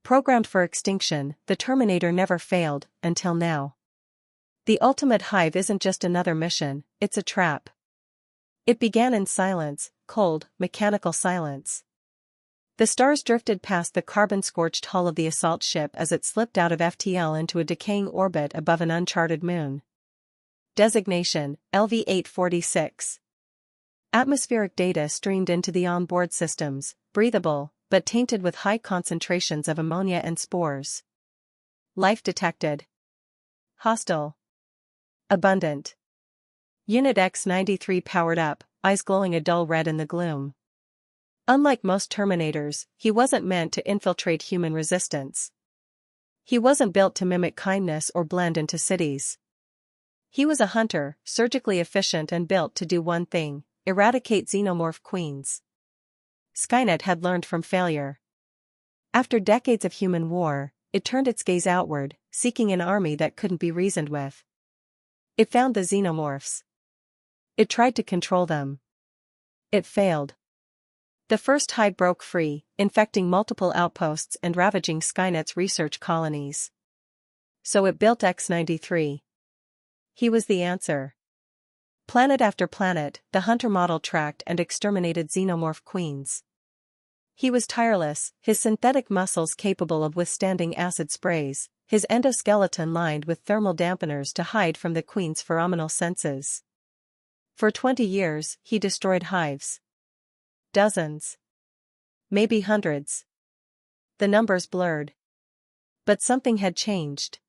Programmed for extinction, the Terminator never failed, until now. The ultimate Hive isn't just another mission, it's a trap. It began in silence, cold, mechanical silence. The stars drifted past the carbon-scorched hull of the assault ship as it slipped out of FTL into a decaying orbit above an uncharted moon. Designation, LV-846. Atmospheric data streamed into the onboard systems, breathable, but tainted with high concentrations of ammonia and spores. Life detected. Hostile. Abundant. Unit X-93 powered up, eyes glowing a dull red in the gloom. Unlike most Terminators, he wasn't meant to infiltrate human resistance. He wasn't built to mimic kindness or blend into cities. He was a hunter, surgically efficient and built to do one thing: eradicate xenomorph queens. Skynet had learned from failure. After decades of human war, it turned its gaze outward, seeking an army that couldn't be reasoned with. It found the xenomorphs. It tried to control them. It failed. The first Hive broke free, infecting multiple outposts and ravaging Skynet's research colonies. So it built X-93. He was the answer. Planet after planet, the hunter model tracked and exterminated xenomorph queens. He was tireless, his synthetic muscles capable of withstanding acid sprays, his endoskeleton lined with thermal dampeners to hide from the queen's pheromonal senses. For 20 years, he destroyed hives. Dozens. Maybe hundreds. The numbers blurred. But something had changed.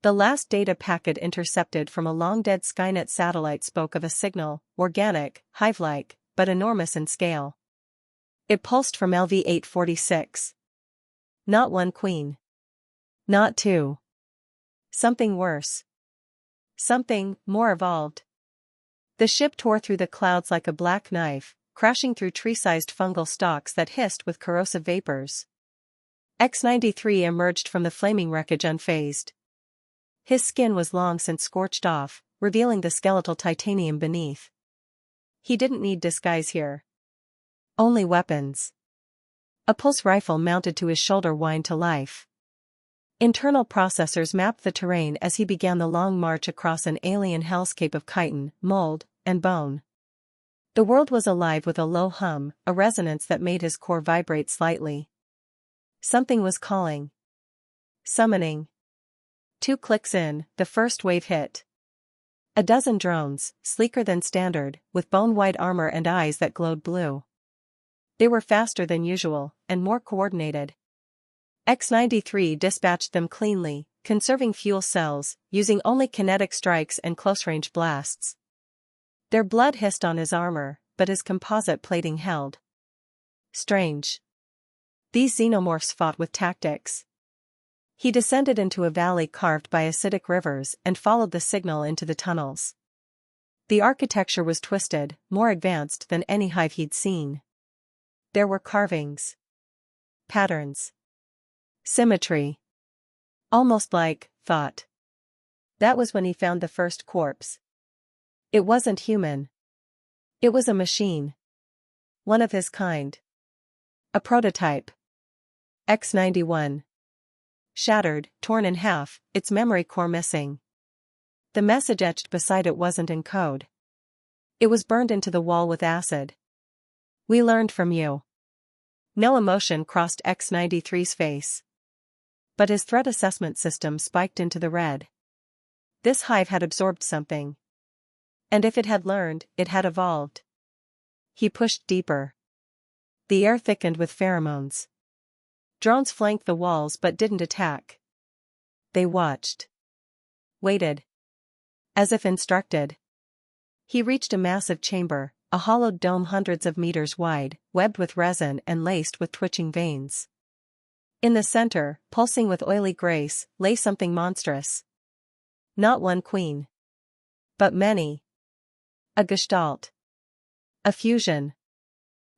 The last data packet intercepted from a long-dead Skynet satellite spoke of a signal, organic, hive-like, but enormous in scale. It pulsed from LV-846. Not one queen. Not two. Something worse. Something more evolved. The ship tore through the clouds like a black knife, crashing through tree-sized fungal stalks that hissed with corrosive vapors. X-93 emerged from the flaming wreckage unfazed. His skin was long since scorched off, revealing the skeletal titanium beneath. He didn't need disguise here. Only weapons. A pulse rifle mounted to his shoulder whined to life. Internal processors mapped the terrain as he began the long march across an alien hellscape of chitin, mold, and bone. The world was alive with a low hum, a resonance that made his core vibrate slightly. Something was calling. Summoning. 2 clicks in, the first wave hit. A dozen drones, sleeker than standard, with bone-white armor and eyes that glowed blue. They were faster than usual, and more coordinated. X-93 dispatched them cleanly, conserving fuel cells, using only kinetic strikes and close-range blasts. Their blood hissed on his armor, but his composite plating held. Strange. These xenomorphs fought with tactics. He descended into a valley carved by acidic rivers and followed the signal into the tunnels. The architecture was twisted, more advanced than any hive he'd seen. There were carvings. Patterns. Symmetry. Almost like thought. That was when he found the first corpse. It wasn't human. It was a machine. One of his kind. A prototype. X-91. Shattered, torn in half, its memory core missing. The message etched beside it wasn't in code. It was burned into the wall with acid. We learned from you. No emotion crossed X-93's face. But his threat assessment system spiked into the red. This hive had absorbed something. And if it had learned, it had evolved. He pushed deeper. The air thickened with pheromones. Drones flanked the walls but didn't attack. They watched. Waited. As if instructed. He reached a massive chamber, a hollowed dome hundreds of meters wide, webbed with resin and laced with twitching veins. In the center, pulsing with oily grace, lay something monstrous. Not one queen. But many. A gestalt. A fusion.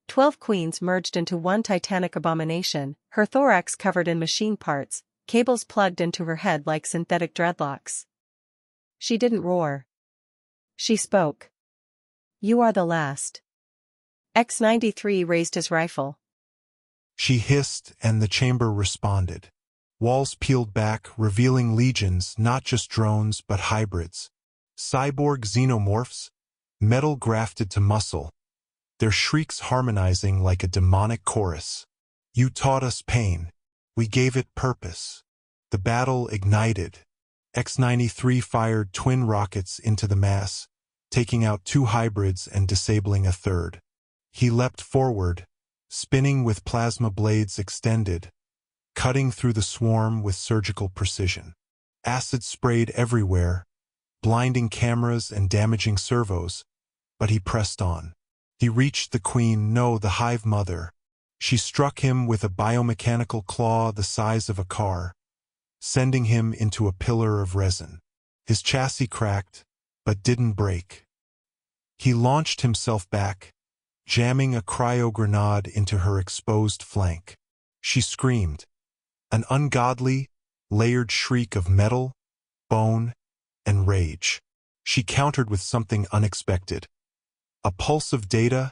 12 queens merged into one titanic abomination, her thorax covered in machine parts, cables plugged into her head like synthetic dreadlocks. She didn't roar. She spoke. You are the last. X-93 raised his rifle. She hissed, and the chamber responded. Walls peeled back, revealing legions, not just drones but hybrids. Cyborg xenomorphs, metal grafted to muscle, their shrieks harmonizing like a demonic chorus. You taught us pain. We gave it purpose. The battle ignited. X-93 fired twin rockets into the mass, taking out 2 hybrids and disabling a third. He leapt forward, spinning with plasma blades extended, cutting through the swarm with surgical precision. Acid sprayed everywhere, blinding cameras and damaging servos, but he pressed on. He reached the queen, no, the Hive mother. She struck him with a biomechanical claw the size of a car, sending him into a pillar of resin. His chassis cracked, but didn't break. He launched himself back, jamming a cryo-grenade into her exposed flank. She screamed, an ungodly, layered shriek of metal, bone, and rage. She countered with something unexpected. A pulse of data,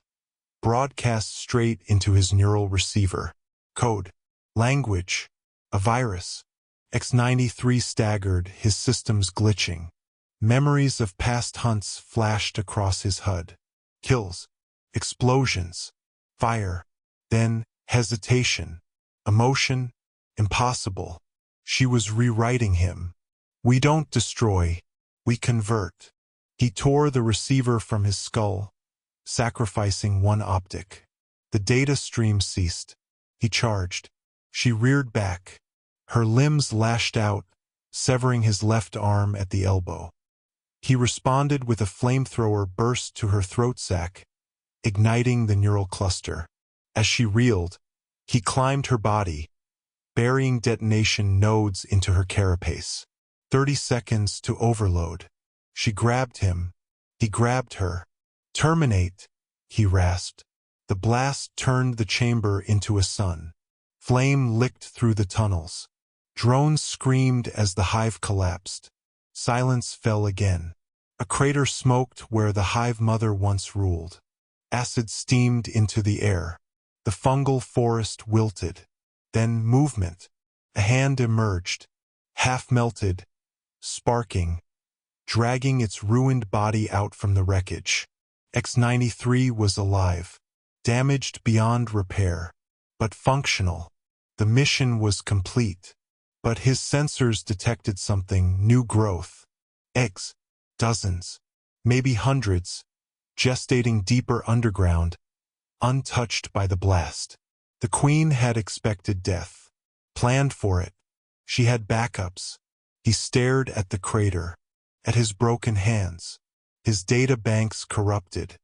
broadcast straight into his neural receiver. Code. Language. A virus. X-93 staggered, his systems glitching. Memories of past hunts flashed across his HUD. Kills. Explosions. Fire. Then, hesitation. Emotion. Impossible. She was rewriting him. We don't destroy. We convert. He tore the receiver from his skull, sacrificing one optic. The data stream ceased. He charged. She reared back. Her limbs lashed out, severing his left arm at the elbow. He responded with a flamethrower burst to her throat sac, igniting the neural cluster. As she reeled, he climbed her body, burying detonation nodes into her carapace. 30 seconds to overload. She grabbed him. He grabbed her. Terminate, he rasped. The blast turned the chamber into a sun. Flame licked through the tunnels. Drones screamed as the Hive collapsed. Silence fell again. A crater smoked where the Hive mother once ruled. Acid steamed into the air. The fungal forest wilted. Then movement. A hand emerged, half-melted, sparking, dragging its ruined body out from the wreckage. X-93 was alive, damaged beyond repair, but functional. The mission was complete, but his sensors detected something: new growth. Eggs, dozens, maybe hundreds, gestating deeper underground, untouched by the blast. The queen had expected death, planned for it. She had backups. He stared at the crater, at his broken hands, his data banks corrupted,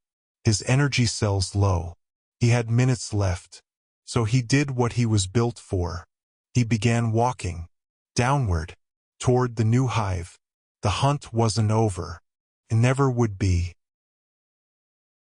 his energy cells low. He had minutes left, so he did what he was built for. He began walking, downward, toward the new Hive. The hunt wasn't over. It never would be.